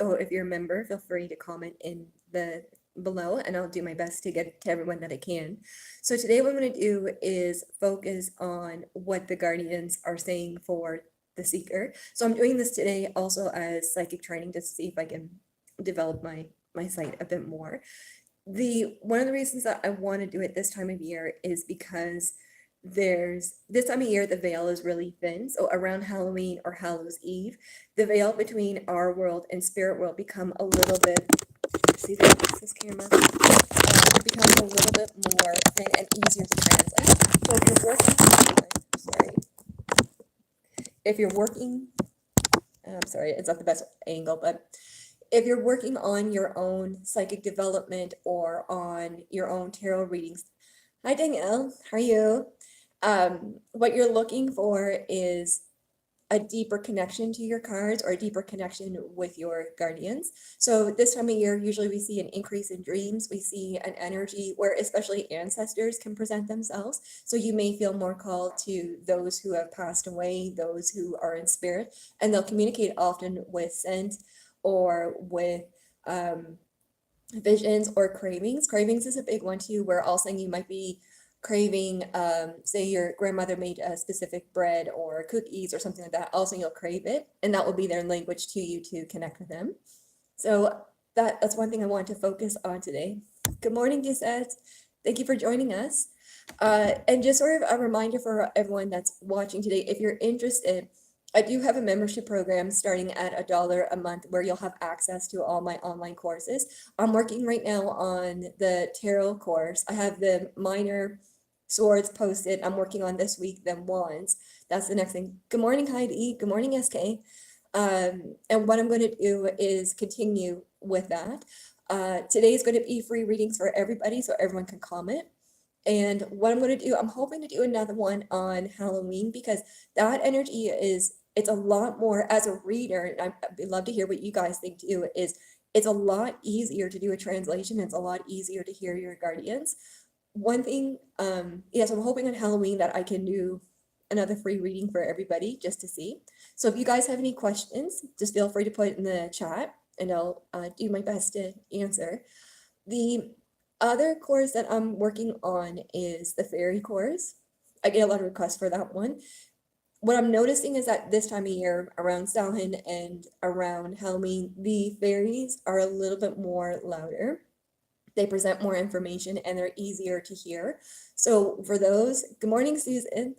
So if you're a member, feel free to comment in the below and I'll do my best to get to everyone that I can. So today what I'm going to do is focus on what the guardians are saying for the seeker. So I'm doing this today also as psychic training to see if I can develop my site a bit more. One of the reasons that I want to do it this time of year is because there's this time of year the veil is really thin. So around Halloween or Hallows Eve, the veil between our world and spirit world become a little bit, see this camera, become a little bit more thin and easier to translate. So if you're working, sorry, if you're working, I'm sorry, it's not the best angle, but if you're working on your own psychic development or on your own tarot readings, hi Danielle, how are you? What you're looking for is a deeper connection to your cards or a deeper connection with your guardians. So this time of year, usually we see an increase in dreams. We see an energy where especially ancestors can present themselves. So you may feel more called to those who have passed away, those who are in spirit, and they'll communicate often with scent or with visions or cravings. Cravings is a big one too, where all of a sudden you might be craving, say your grandmother made a specific bread or cookies or something like that. All of a sudden you'll crave it, and that will be their language to you to connect with them. So that's one thing I want to focus on today. Good morning, Gisette. Thank you for joining us. And just sort of a reminder for everyone that's watching today, if you're interested, I do have a membership program starting at $1 a month where you'll have access to all my online courses. I'm working right now on the tarot course. I have the minor swords posted. I'm working on this week, then wands. That's the next thing. Good morning, Heidi. Good morning, SK. And what I'm going to do is continue with that. Today is going to be free readings for everybody, so everyone can comment. And what I'm going to do, I'm hoping to do another one on Halloween because that energy is, it's a lot more as a reader, and I'd love to hear what you guys think too, is it's a lot easier to do a translation. It's a lot easier to hear your guardians. One thing, yes, I'm hoping on Halloween that I can do another free reading for everybody just to see. So if you guys have any questions, just feel free to put it in the chat and I'll do my best to answer. The other course that I'm working on is the fairy course. I get a lot of requests for that one. What I'm noticing is that this time of year, around Samhain and around Halloween, the fairies are a little bit more louder. They present more information and they're easier to hear. So for those, good morning, Susan.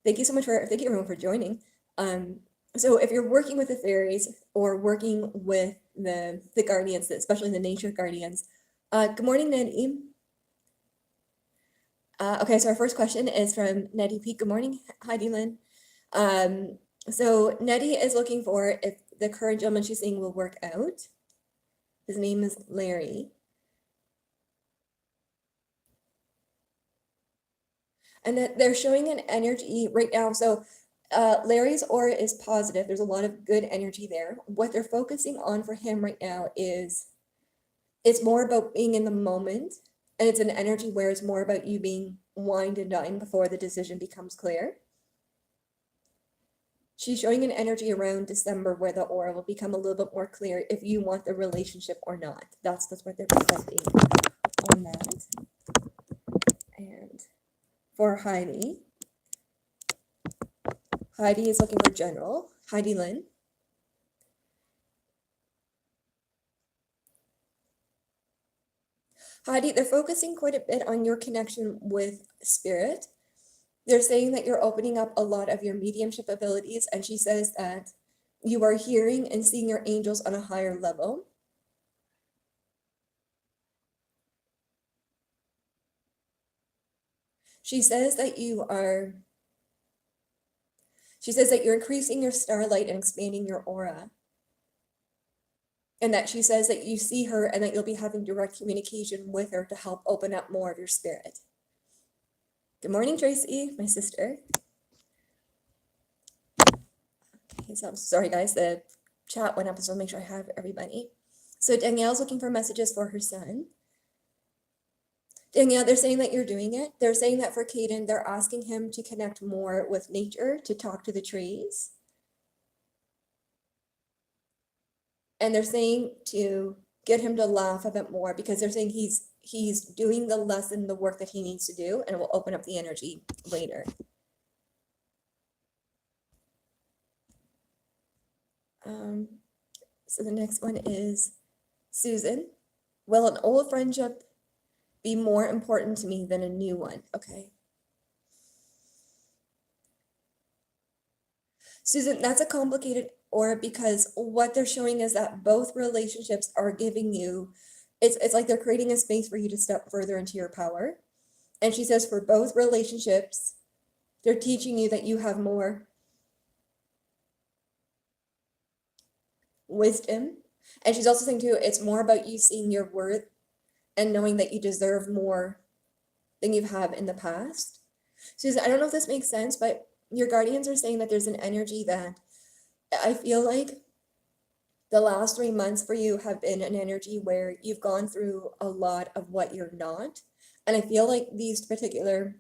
Thank you so much thank you everyone for joining. So if you're working with the fairies or working with the guardians, especially the nature guardians, good morning, Nadim. Okay, so our first question is from Nettie P. Good morning, Heidi Lynn. So Nettie is looking for if the current gentleman she's seeing will work out. His name is Larry. And that they're showing an energy right now. So Larry's aura is positive. There's a lot of good energy there. What they're focusing on for him right now is it's more about being in the moment. And it's an energy where it's more about you being wined and dined before the decision becomes clear. She's showing an energy around December where the aura will become a little bit more clear if you want the relationship or not. That's what they're presenting on that. And for Heidi is looking for general. Heidi Lynn. Heidi, they're focusing quite a bit on your connection with spirit. They're saying that you're opening up a lot of your mediumship abilities, and she says that you are hearing and seeing your angels on a higher level. She says that you're increasing your starlight and expanding your aura. And that she says that you see her and that you'll be having direct communication with her to help open up more of your spirit. Good morning, Tracy, my sister. Okay, so I'm sorry, guys, the chat went up, so I'll make sure I have everybody. So Danielle's looking for messages for her son. Danielle, they're saying that you're doing it. They're saying that for Caden, they're asking him to connect more with nature, to talk to the trees. And they're saying to get him to laugh a bit more because they're saying he's doing the lesson, the work that he needs to do, and it will open up the energy later. So the next one is Susan. Will an old friendship be more important to me than a new one? Okay. Susan, that's a complicated aura because what they're showing is that both relationships are giving you, it's like they're creating a space for you to step further into your power. And she says for both relationships, they're teaching you that you have more wisdom. And she's also saying too, it's more about you seeing your worth and knowing that you deserve more than you have in the past. Susan, I don't know if this makes sense, but your guardians are saying that there's an energy that I feel like the last 3 months for you have been an energy where you've gone through a lot of what you're not. And I feel like these particular,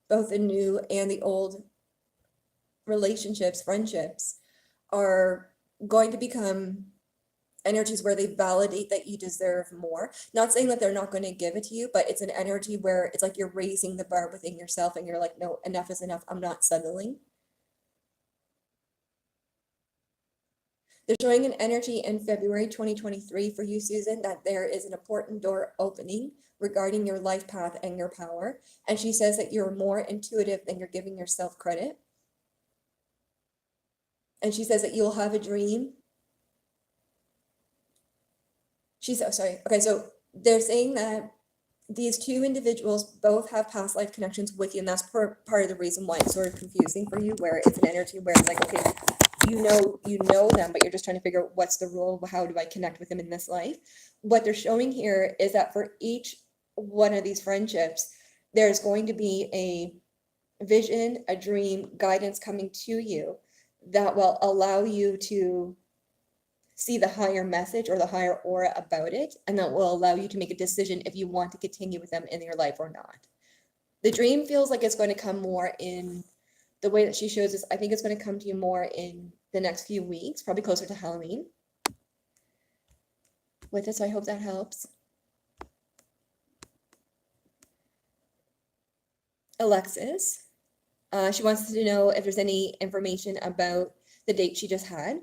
both the new and the old relationships, friendships, are going to become energies where they validate that you deserve more. Not saying that they're not going to give it to you, but it's an energy where it's like you're raising the bar within yourself and you're like, no, enough is enough. I'm not settling. They're showing an energy in February 2023 for you, Susan, that there is an important door opening regarding your life path and your power. And she says that you're more intuitive than you're giving yourself credit. And she says that you'll have a dream. She's, oh, sorry. Okay, so they're saying that these two individuals both have past life connections with you, and that's part of the reason why it's sort of confusing for you, where it's an energy where it's like, okay, you know them, but you're just trying to figure out what's the rule, how do I connect with them in this life. What they're showing here is that for each one of these friendships, there's going to be a vision, a dream, guidance coming to you that will allow you to see the higher message or the higher aura about it, and that will allow you to make a decision if you want to continue with them in your life or not. The dream feels like it's going to come more in the way that she shows us. I think it's going to come to you more in the next few weeks, probably closer to Halloween with it, so I hope that helps. Alexis, she wants to know if there's any information about the date she just had.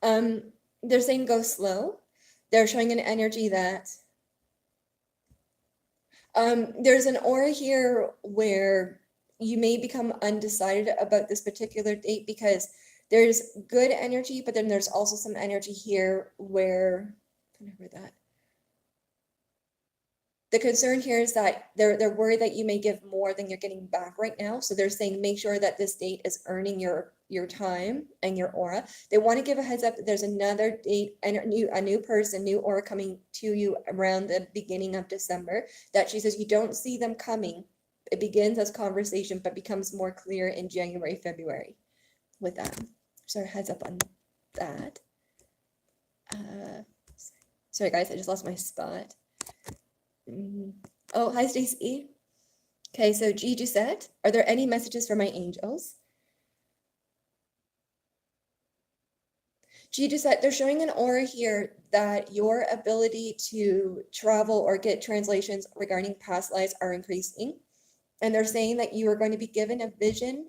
They're saying go slow. They're showing an energy that there's an aura here where you may become undecided about this particular date because there's good energy, but then there's also some energy here where, that. The concern here is that they're worried that you may give more than you're getting back right now. So they're saying make sure that this date is earning your time and your aura. They want to give a heads up that there's another date and a new person, new aura coming to you around the beginning of December. That she says you don't see them coming. It begins as conversation, but becomes more clear in January, February with that. So heads up on that. Sorry guys, I just lost my spot. Oh, hi, Stacey. Okay, so Gigi said, are there any messages for my angels? Gigi said, they're showing an aura here that your ability to travel or get translations regarding past lives are increasing. And they're saying that you are going to be given a vision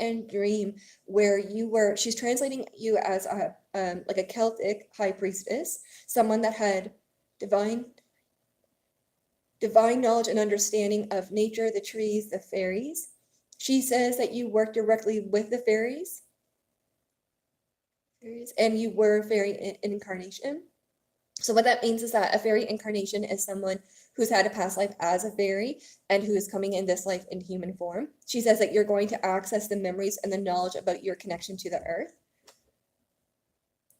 and dream where you were, she's translating you as a like a Celtic high priestess, someone that had divine knowledge and understanding of nature, the trees, the fairies. She says that you work directly with the fairies, and you were a fairy incarnation. So what that means is that a fairy incarnation is someone who's had a past life as a fairy and who is coming in this life in human form. She says that you're going to access the memories and the knowledge about your connection to the earth,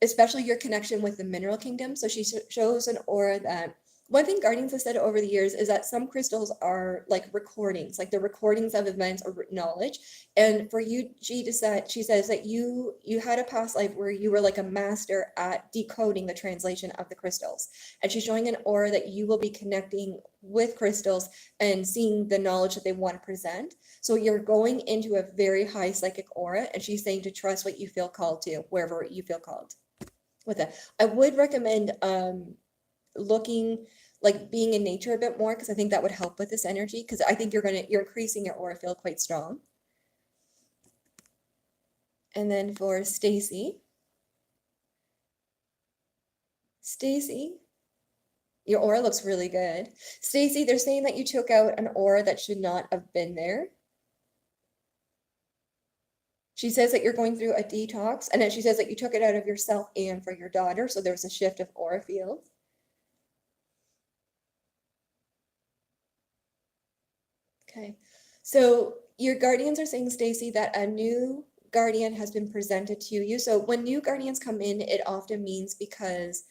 especially your connection with the mineral kingdom. So she shows an aura that One thing Guardians have said over the years is that some crystals are like recordings, like the recordings of events or knowledge. And for you, she says that you had a past life where you were like a master at decoding the translation of the crystals. And she's showing an aura that you will be connecting with crystals and seeing the knowledge that they want to present. So you're going into a very high psychic aura, and she's saying to trust what you feel called to, wherever you feel called. With it, I would recommend looking like being in nature a bit more, because I think that would help with this energy, because I think you're increasing your aura field quite strong. And then for Stacy, your aura looks really good. Stacy, they're saying that you took out an aura that should not have been there. She says that you're going through a detox, and then she says that you took it out of yourself and for your daughter, so there's a shift of aura field. Okay, so your guardians are saying, Stacy, that a new guardian has been presented to you. So when new guardians come in, it often means because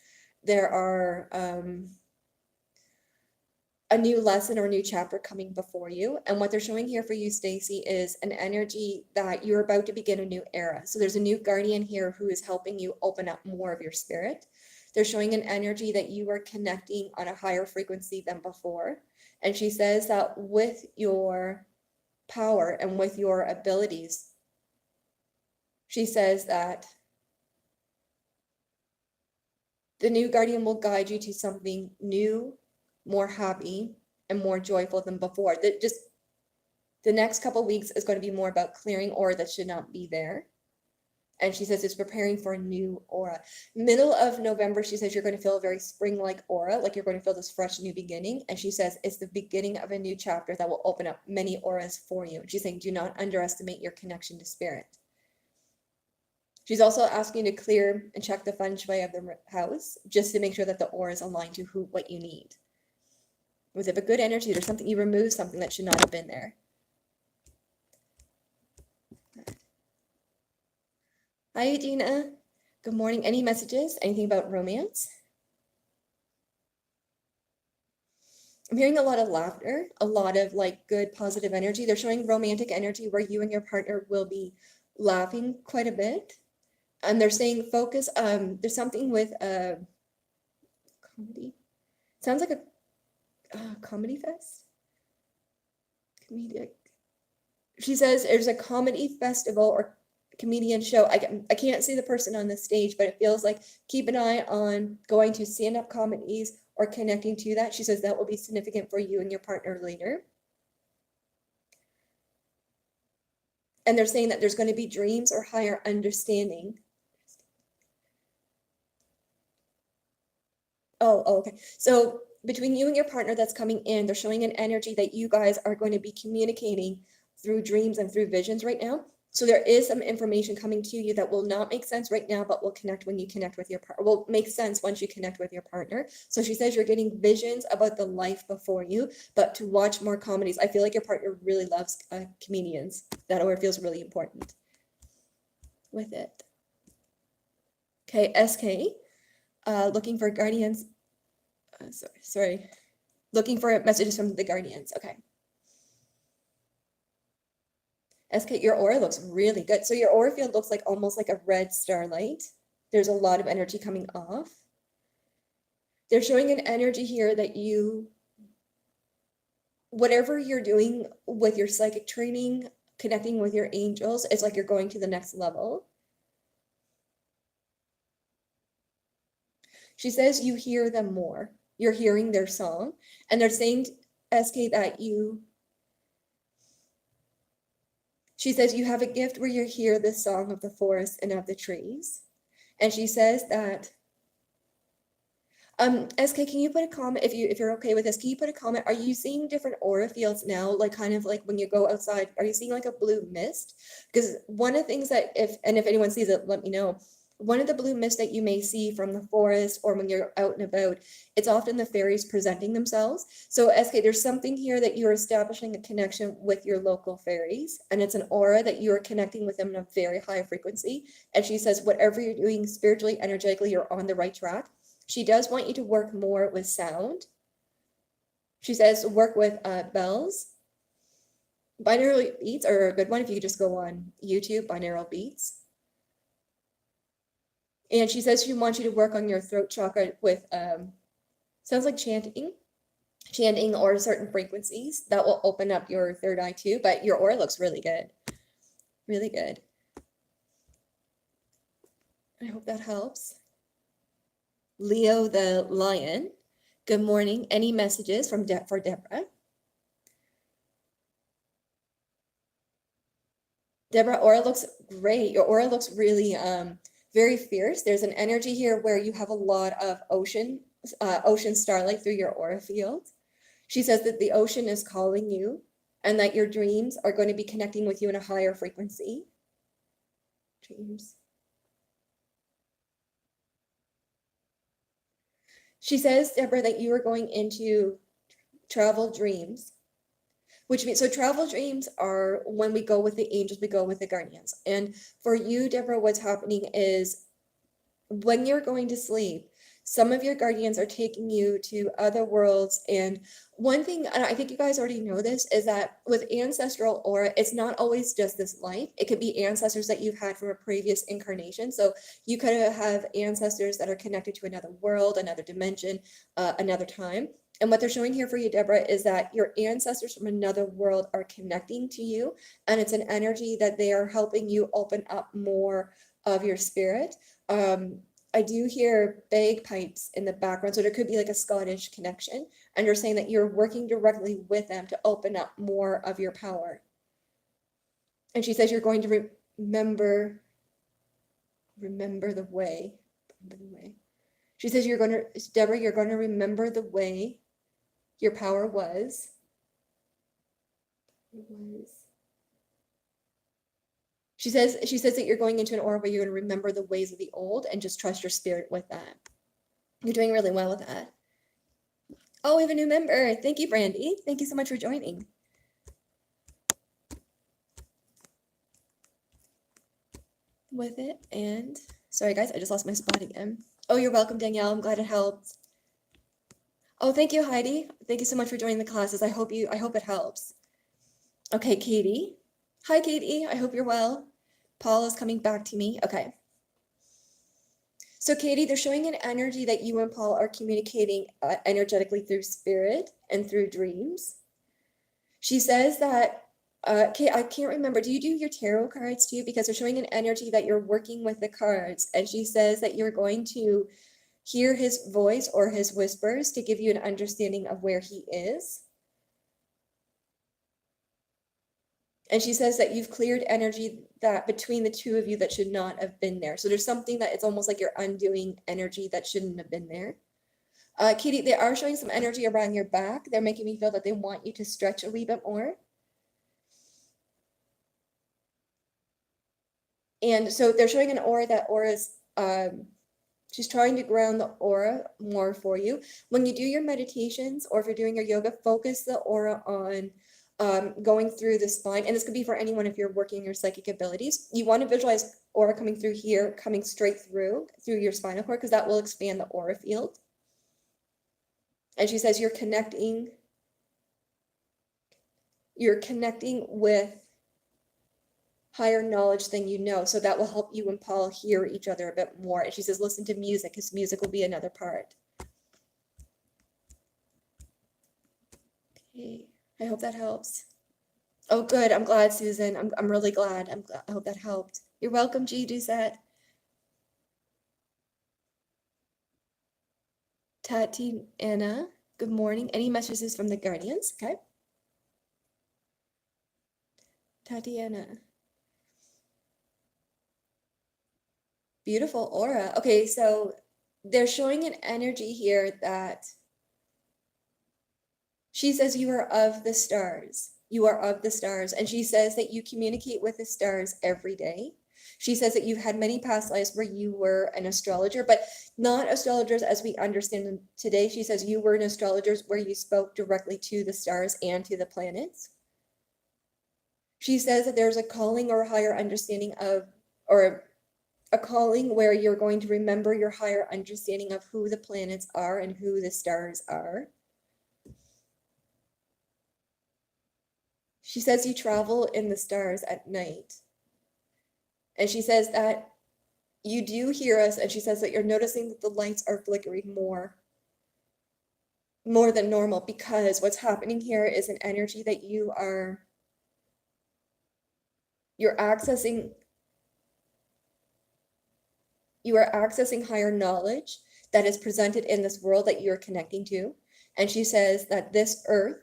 there are a new lesson or a new chapter coming before you. And what they're showing here for you, Stacy, is an energy that you're about to begin a new era. So there's a new guardian here who is helping you open up more of your spirit. They're showing an energy that you are connecting on a higher frequency than before. And she says that with your power and with your abilities, she says that the new guardian will guide you to something new, more happy, and more joyful than before. That just the next couple weeks is going to be more about clearing aura that should not be there. And she says it's preparing for a new aura. Middle of November, she says you're going to feel a very spring-like aura, like you're going to feel this fresh new beginning. And she says it's the beginning of a new chapter that will open up many auras for you. She's saying do not underestimate your connection to spirit. She's also asking you to clear and check the feng shui of the house, just to make sure that the aura is aligned to what you need. With a good energy, there's something, you remove something that should not have been there. Hi, Dina. Good morning. Any messages? Anything about romance? I'm hearing a lot of laughter, a lot of like good positive energy. They're showing romantic energy where you and your partner will be laughing quite a bit. And they're saying focus, there's something with comedy. Sounds like a comedy fest? Comedic. She says there's a comedy festival or comedian show. I can't see the person on the stage, but it feels like keep an eye on going to stand-up comedies or connecting to that. She says that will be significant for you and your partner later. And they're saying that there's going to be dreams or higher understanding. Oh, okay. So between you and your partner that's coming in, they're showing an energy that you guys are going to be communicating through dreams and through visions right now. So there is some information coming to you that will not make sense right now, but will connect when you connect with your partner, will make sense once you connect with your partner. So she says you're getting visions about the life before you, but to watch more comedies. I feel like your partner really loves comedians. That or feels really important with it. Okay, SK, looking for guardians. Sorry. Looking for messages from the guardians. Okay. SK, your aura looks really good. So your aura field looks like almost like a red starlight. There's a lot of energy coming off. They're showing an energy here that whatever you're doing with your psychic training, connecting with your angels, it's like you're going to the next level. She says you hear them more. You're hearing their song. And they're saying, SK, that she says you have a gift where you hear the song of the forest and of the trees. And she says that, SK, can you put a comment, if you're okay with this, can you put a comment, are you seeing different aura fields now? Like kind of like when you go outside, are you seeing like a blue mist? Because one of the things that if anyone sees it, let me know. One of the blue mists that you may see from the forest or when you're out and about, it's often the fairies presenting themselves. So SK, there's something here that you're establishing a connection with your local fairies, and it's an aura that you are connecting with them in a very high frequency. And she says, whatever you're doing spiritually, energetically, you're on the right track. She does want you to work more with sound She says work with bells. Binaural beats are a good one if you just go on YouTube, binaural beats. And she says she wants you to work on your throat chakra with sounds like chanting or certain frequencies that will open up your third eye too. But your aura looks really good, really good. I hope that helps. Leo the Lion, good morning. Any messages for Deborah? Deborah, aura looks great. Your aura looks really very fierce. There's an energy here where you have a lot of ocean starlight through your aura field. She says that the ocean is calling you and that your dreams are going to be connecting with you in a higher frequency. Dreams. She says, Deborah, that you are going into travel dreams, which means, so travel dreams are when we go with the angels, we go with the guardians. And for you, Deborah, what's happening is when you're going to sleep, some of your guardians are taking you to other worlds. And one thing, and I think you guys already know this, is that with ancestral aura, it's not always just this life. It could be ancestors that you've had from a previous incarnation. So you could have ancestors that are connected to another world, another dimension, another time. And what they're showing here for you, Deborah, is that your ancestors from another world are connecting to you. And it's an energy that they are helping you open up more of your spirit. I do hear bagpipes in the background, so there could be like a Scottish connection. And you're saying that you're working directly with them to open up more of your power. And she says you're going to remember the way. Remember the way. She says you're going to, Deborah, you're going to remember the way your power was. She says that you're going into an aura where you're going to remember the ways of the old and just trust your spirit with that. You're doing really well with that. Oh, we have a new member. Thank you, Brandy. Thank you so much for joining. With it, and sorry guys, I just lost my spot again. Oh, you're welcome, Danielle. I'm glad it helped. Oh, thank you, Heidi. Thank you so much for joining the classes. I hope it helps. Okay, Katie. Hi, Katie. I hope you're well. Paul is coming back to me. Okay. So Katie, they're showing an energy that you and Paul are communicating energetically through spirit and through dreams. She says that, okay, I can't remember. Do you do your tarot cards too? Because they're showing an energy that you're working with the cards. And she says that you're going to hear his voice or his whispers to give you an understanding of where he is. And she says that you've cleared energy that between the two of you that should not have been there. So there's something that it's almost like you're undoing energy that shouldn't have been there. Katie, they are showing some energy around your back. They're making me feel that they want you to stretch a wee bit more. And so they're showing an aura, that aura is, she's trying to ground the aura more for you. When you do your meditations or if you're doing your yoga, focus the aura on going through the spine. And this could be for anyone if you're working your psychic abilities. You want to visualize aura coming through here, coming straight through your spinal cord, because that will expand the aura field. And she says you're connecting with higher knowledge than you know. So that will help you and Paul hear each other a bit more. And she says, listen to music, because music will be another part. Okay, I hope that helps. Oh, good. I'm glad, Susan. I'm really glad. I hope that helped. You're welcome, G. Doucette. Tatiana, good morning. Any messages from the Guardians? Okay. Tatiana. Beautiful aura. Okay, so they're showing an energy here that she says you are of the stars. You are of the stars. And she says that you communicate with the stars every day. She says that you've had many past lives where you were an astrologer, but not astrologers as we understand them today. She says you were an astrologer where you spoke directly to the stars and to the planets. She says that there's a calling or a higher understanding of, or a calling where you're going to remember your higher understanding of who the planets are and who the stars are. She says you travel in the stars at night. And she says that you do hear us, and she says that you're noticing that the lights are flickering more than normal, because what's happening here is an energy that you're accessing you are accessing higher knowledge that is presented in this world that you're connecting to. And she says that this earth,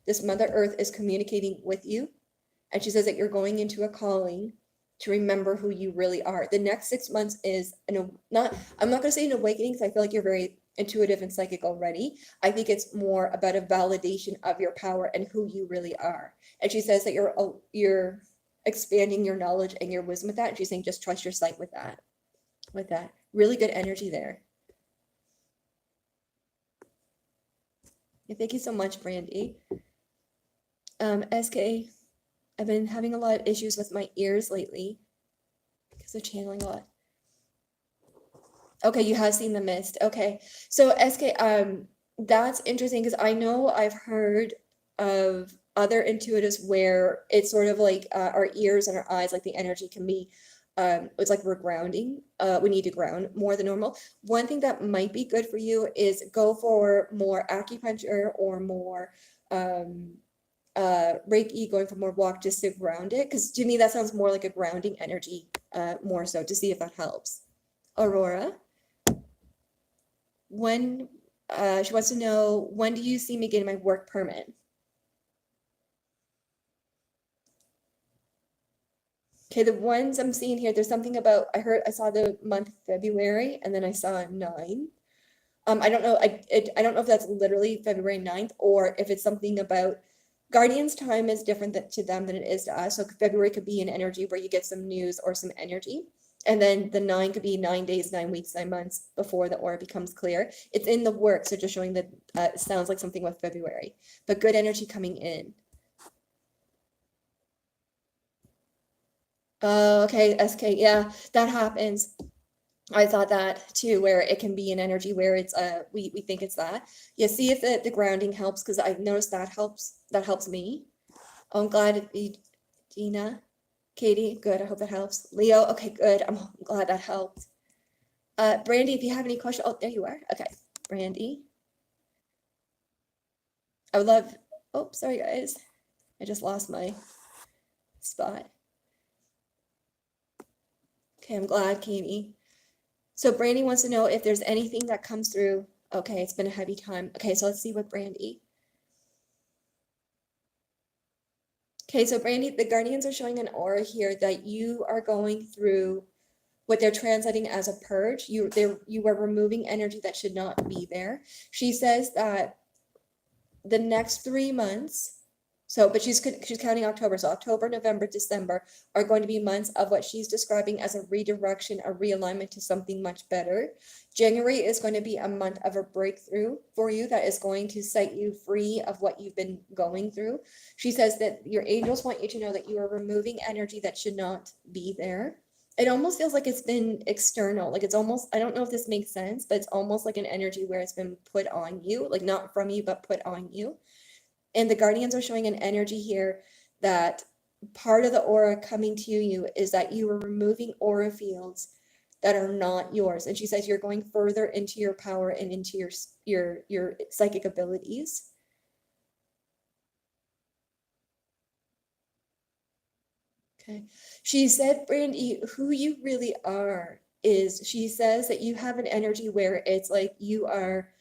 this Mother Earth, is communicating with you. And she says that you're going into a calling to remember who you really are. The next 6 months is I'm not going to say an awakening, because I feel like you're very intuitive and psychic already. I think it's more about a validation of your power and who you really are. And she says that you're expanding your knowledge and your wisdom with that. And she's saying just trust your sight with that. Really good energy there. Yeah, thank you so much, Brandy. SK, I've been having a lot of issues with my ears lately because of channeling a lot. Okay, you have seen the mist. Okay, so SK, that's interesting, because I know I've heard of other intuitives where it's sort of like our ears and our eyes, like the energy can be, it's like we're grounding. We need to ground more than normal. One thing that might be good for you is go for more acupuncture or more Reiki, going for more walk, just to ground it. Because to me, that sounds more like a grounding energy, more so, to see if that helps. Aurora, when she wants to know, when do you see me getting my work permit? Okay, the ones I'm seeing here, there's something about, I saw the month February, and then I saw 9. I don't know, I don't know if that's literally February 9th, or if it's something about Guardians' time is different to them than it is to us. So February could be an energy where you get some news or some energy. And then the 9 could be 9 days, 9 weeks, 9 months before the aura becomes clear. It's in the works, so just showing that it sounds like something with February, but good energy coming in. Oh, okay, SK, yeah, that happens. I thought that too, where it can be an energy where it's we think it's that. Yeah, see if the grounding helps, because I've noticed that helps me. Oh, I'm glad it be Dina. Katie, good. I hope that helps. Leo, okay, good. I'm glad that helped. Brandy, if you have any questions, oh, there you are. Okay, Brandy. I would love, oh, sorry guys. I just lost my spot. Okay, I'm glad, Katie. So Brandy wants to know if there's anything that comes through. Okay, it's been a heavy time. Okay, so let's see what Brandy. Okay, so Brandy, the Guardians are showing an aura here that you are going through what they're translating as a purge. You are removing energy that should not be there. She says that the next 3 months, but she's counting October. So October, November, December are going to be months of what she's describing as a redirection, a realignment to something much better. January is going to be a month of a breakthrough for you that is going to set you free of what you've been going through. She says that your angels want you to know that you are removing energy that should not be there. It almost feels like it's been external. Like it's almost, I don't know if this makes sense, but it's almost like an energy where it's been put on you, like not from you, but put on you. And the Guardians are showing an energy here that part of the aura coming to you is that you are removing aura fields that are not yours. And she says you're going further into your power and into your psychic abilities. Okay. She said, Brandy, who you really are is, she says that you have an energy where it's like you are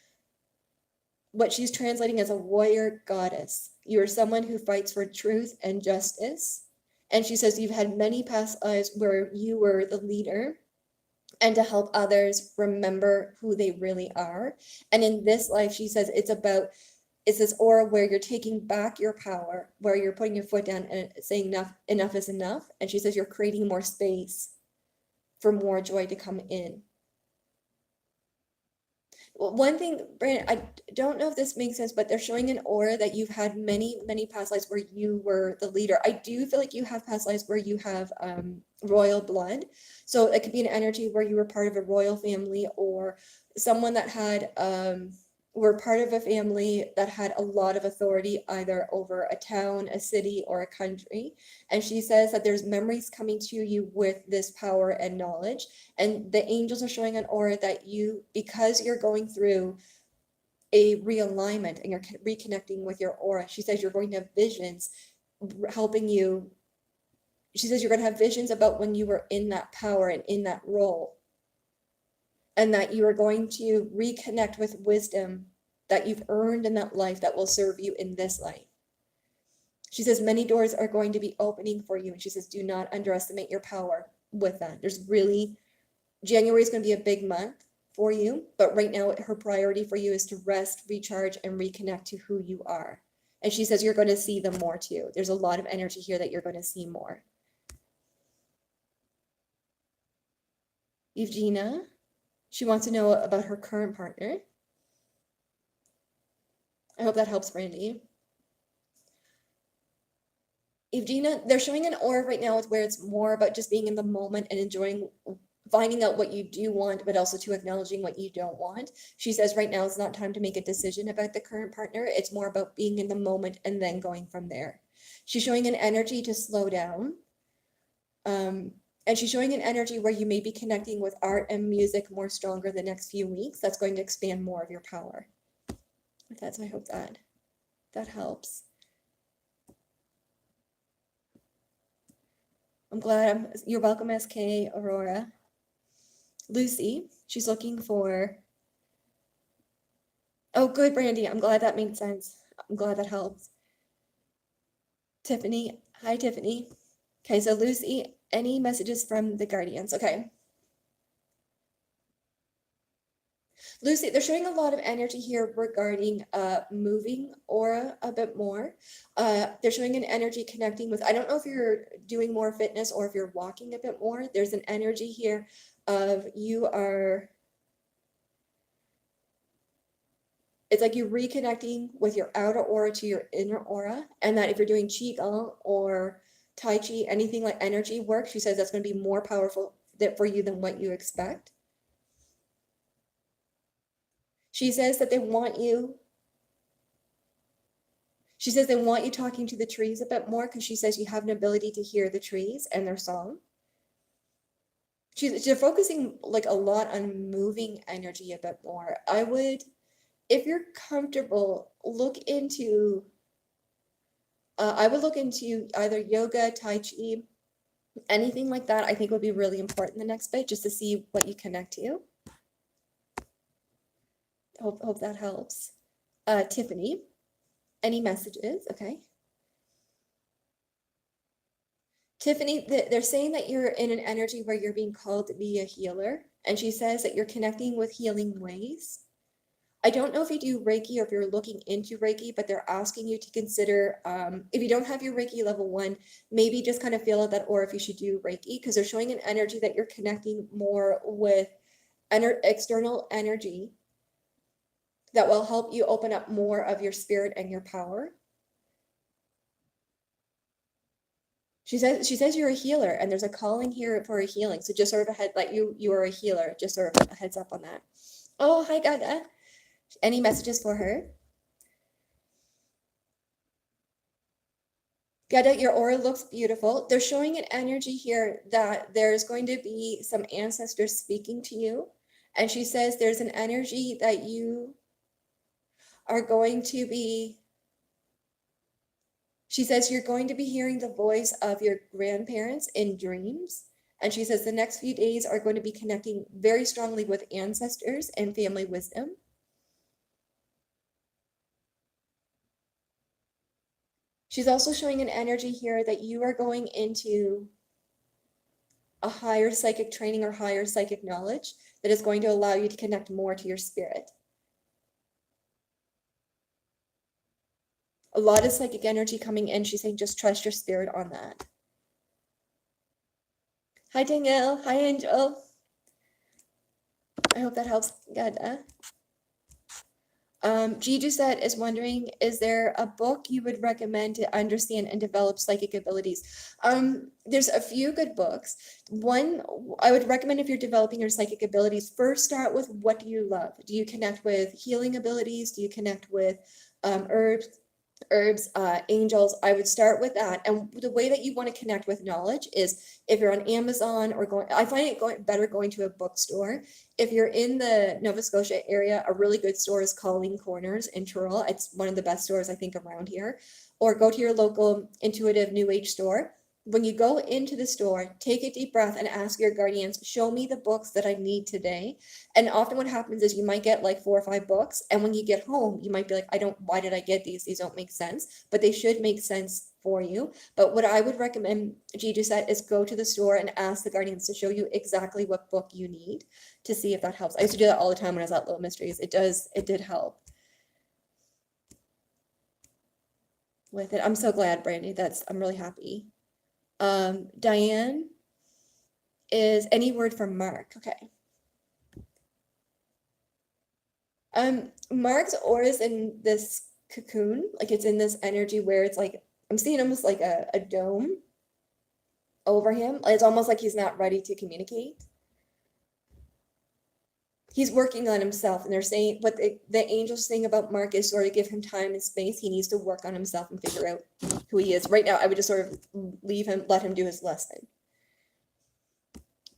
what she's translating as a warrior goddess. You're someone who fights for truth and justice. And she says you've had many past lives where you were the leader and to help others remember who they really are. And in this life, she says it's this aura where you're taking back your power, where you're putting your foot down and saying enough is enough. And she says you're creating more space for more joy to come in. Well, one thing, Brandon, I don't know if this makes sense, but they're showing an aura that you've had many, many past lives where you were the leader. I do feel like you have past lives where you have royal blood. So it could be an energy where you were part of a royal family, or someone that had were part of a family that had a lot of authority either over a town, a city, or a country. And she says that there's memories coming to you with this power and knowledge. And the angels are showing an aura that you, because you're going through a realignment and you're reconnecting with your aura, she says you're going to have visions helping you. She says you're going to have visions about when you were in that power and in that role, and that you are going to reconnect with wisdom that you've earned in that life that will serve you in this life. She says many doors are going to be opening for you, and she says do not underestimate your power with that. There's really, January is going to be a big month for you, but right now her priority for you is to rest, recharge, and reconnect to who you are. And she says you're going to see them more too. There's a lot of energy here that you're going to see more. Evgenia, she wants to know about her current partner. I hope that helps, Brandy. Evgenia, they're showing an aura right now where it's more about just being in the moment and enjoying, finding out what you do want, but also to acknowledging what you don't want. She says right now it's not time to make a decision about the current partner. It's more about being in the moment and then going from there. She's showing an energy to slow down. And she's showing an energy where you may be connecting with art and music more stronger the next few weeks. That's going to expand more of your power. That's, I hope that helps. I'm glad. You're welcome, SK Aurora. Lucy, she's looking for. Oh, good, Brandy. I'm glad that made sense. I'm glad that helps. Tiffany, hi, Tiffany. Okay, so Lucy, any messages from the Guardians? Okay. Lucy, they're showing a lot of energy here regarding moving aura a bit more. They're showing an energy connecting with, I don't know if you're doing more fitness or if you're walking a bit more. There's an energy here of you are, it's like you're reconnecting with your outer aura to your inner aura. And that if you're doing Qigong or Tai Chi, anything like energy work, she says that's going to be more powerful for you than what you expect. She says that they want you. She says they want you talking to the trees a bit more because she says you have an ability to hear the trees and their song. They're focusing like a lot on moving energy a bit more. I would, if you're comfortable, look into, I would look into either yoga, Tai Chi, anything like that. I think would be really important the next bit just to see what you connect to. Hope that helps. Tiffany, any messages? Okay. Tiffany, they're saying that you're in an energy where you're being called to be a healer. And she says that you're connecting with healing ways. I don't know if you do Reiki or if you're looking into Reiki, but they're asking you to consider, if you don't have your Reiki level 1, maybe just kind of feel out that, or if you should do Reiki, because they're showing an energy that you're connecting more with external energy that will help you open up more of your spirit and your power. She says you're a healer, and there's a calling here for a healing. So just sort of a head, like you are a healer. Just sort of a heads up on that. Oh, hi, Gada. Any messages for her? Gada, your aura looks beautiful. They're showing an energy here that there's going to be some ancestors speaking to you. And she says there's an energy that you are going to be, she says you're going to be hearing the voice of your grandparents in dreams. And she says the next few days are going to be connecting very strongly with ancestors and family wisdom. She's also showing an energy here that you are going into a higher psychic training or higher psychic knowledge that is going to allow you to connect more to your spirit. A lot of psychic energy coming in. She's saying just trust your spirit on that. Hi, Danielle. Hi, Angel. I hope that helps. Good. G Doucette is wondering, is there a book you would recommend to understand and develop psychic abilities? There's a few good books. One, I would recommend if you're developing your psychic abilities, first start with what do you love? Do you connect with healing abilities? Do you connect with herbs, angels? I would start with that. And the way that you want to connect with knowledge is if you're on Amazon or going, I find it better going to a bookstore. If you're in the Nova Scotia area, a really good store is Colleen Corners in Truro. It's one of the best stores I think around here. Or go to your local intuitive new age store. When you go into the store, take a deep breath and ask your guardians, show me the books that I need today. And often what happens is you might get like 4 or 5 books. And when you get home, you might be like, why did I get these? These don't make sense, but they should make sense for you. But what I would recommend, Gigi said, is go to the store and ask the guardians to show you exactly what book you need to see if that helps. I used to do that all the time when I was at Little Mysteries. It did help with it. I'm so glad, Brandy. I'm really happy. Diane is any word from Mark. Okay. Mark's aura is in this cocoon, like it's in this energy where it's like, I'm seeing almost like a dome over him. It's almost like he's not ready to communicate. He's working on himself, and they're saying what the angels saying about Mark is sort of give him time and space. He needs to work on himself and figure out who he is. Right now, I would just sort of leave him, let him do his lesson.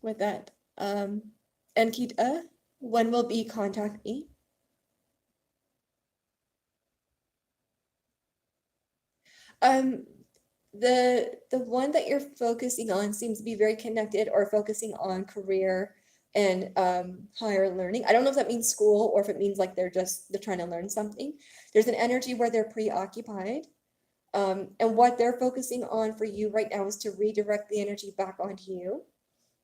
With that, and Kita, when will B contact me? The one that you're focusing on seems to be very connected or focusing on career and higher learning. I don't know if that means school or if it means like they're trying to learn something. There's an energy where they're preoccupied. And what they're focusing on for you right now is to redirect the energy back onto you.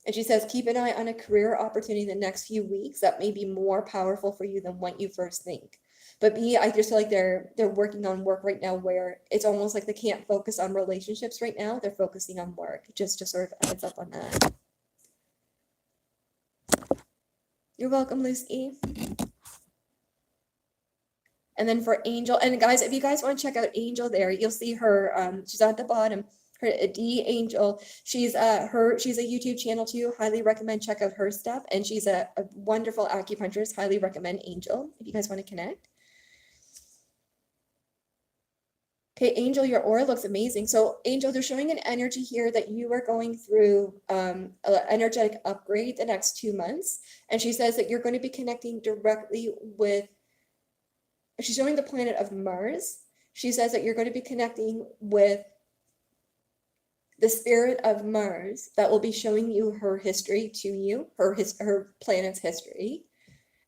And she says, keep an eye on a career opportunity in the next few weeks that may be more powerful for you than what you first think. But B, I just feel like they're working on work right now where it's almost like they can't focus on relationships right now. They're focusing on work, just to sort of heads up on that. You're welcome, Lucy. And then for Angel, and guys, if you guys want to check out Angel there, you'll see her, she's at the bottom, her D Angel. She's a YouTube channel too. Highly recommend check out her stuff. And she's a wonderful acupuncturist. Highly recommend Angel if you guys want to connect. Okay, Angel, your aura looks amazing. So Angel, they're showing an energy here that you are going through an energetic upgrade the next 2 months. And she says that you're going to be connecting directly with, she's showing the planet of Mars. She says that you're going to be connecting with the spirit of Mars that will be showing you her history to you, her planet's history.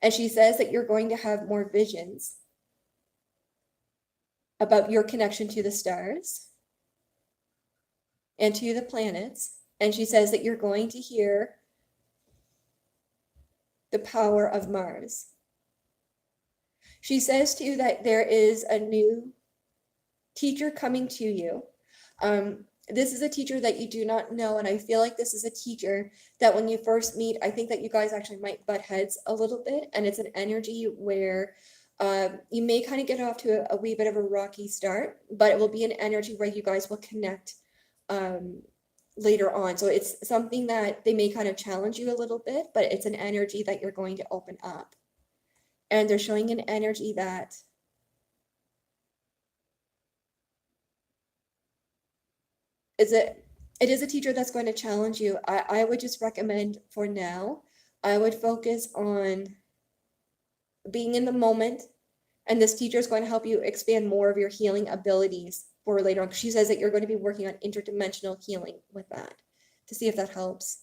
And she says that you're going to have more visions about your connection to the stars and to the planets. And she says that you're going to hear the power of Mars. She says to you that there is a new teacher coming to you. This is a teacher that you do not know, and I feel like this is a teacher that when you first meet, I think that you guys actually might butt heads a little bit, and it's an energy where you may kind of get off to a wee bit of a rocky start, but it will be an energy where you guys will connect later on. So it's something that they may kind of challenge you a little bit, but it's an energy that you're going to open up. And they're showing an energy that it is a teacher that's going to challenge you. I would just recommend for now, I would focus on being in the moment, and this teacher is going to help you expand more of your healing abilities for later on. She says that you're going to be working on interdimensional healing with that to see if that helps.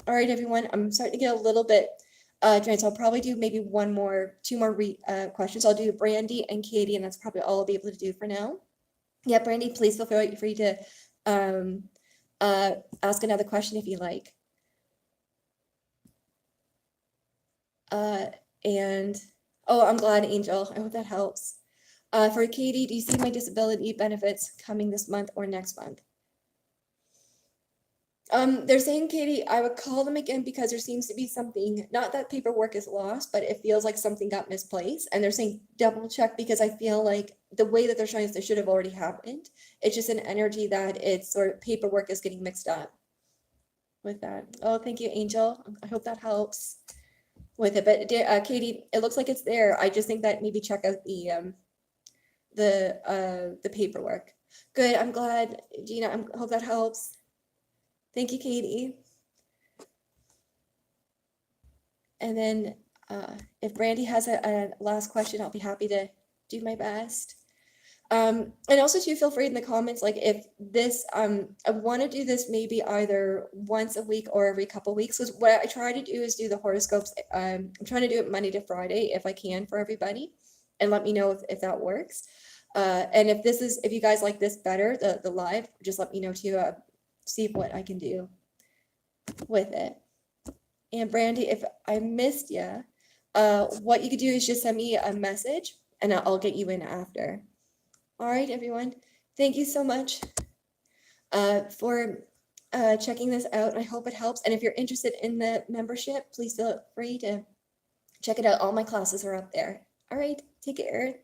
All right, everyone, I'm starting to get a little bit drained, so I'll probably do maybe two more questions. I'll do Brandy and Katie, and that's probably all I'll be able to do for now. Yeah, Brandy, please feel free to ask another question if you like. I'm glad, Angel. I hope that helps. For Katie, do you see my disability benefits coming this month or next month? They're saying, Katie, I would call them again because there seems to be something, not that paperwork is lost, but it feels like something got misplaced. And they're saying double check because I feel like the way that they're showing us this should have already happened. It's just an energy that it's sort of paperwork is getting mixed up with that. Oh, thank you, Angel. I hope that helps with it. But Katie, it looks like it's there. I just think that maybe check out the paperwork. Good. I'm glad, Gina. I hope that helps. Thank you, Katie. And then if Brandy has a last question, I'll be happy to do my best. And also too, feel free in the comments, like if this, I want to do this maybe either once a week or every couple weeks. Because what I try to do is do the horoscopes. I'm trying to do it Monday to Friday if I can for everybody, and let me know if that works. And if you guys like this better, the live, just let me know too. See what I can do with it. And Brandy, if I missed you, what you could do is just send me a message and I'll get you in after. All right, everyone. Thank you so much for checking this out. I hope it helps. And if you're interested in the membership, please feel free to check it out. All my classes are up there. All right, take care.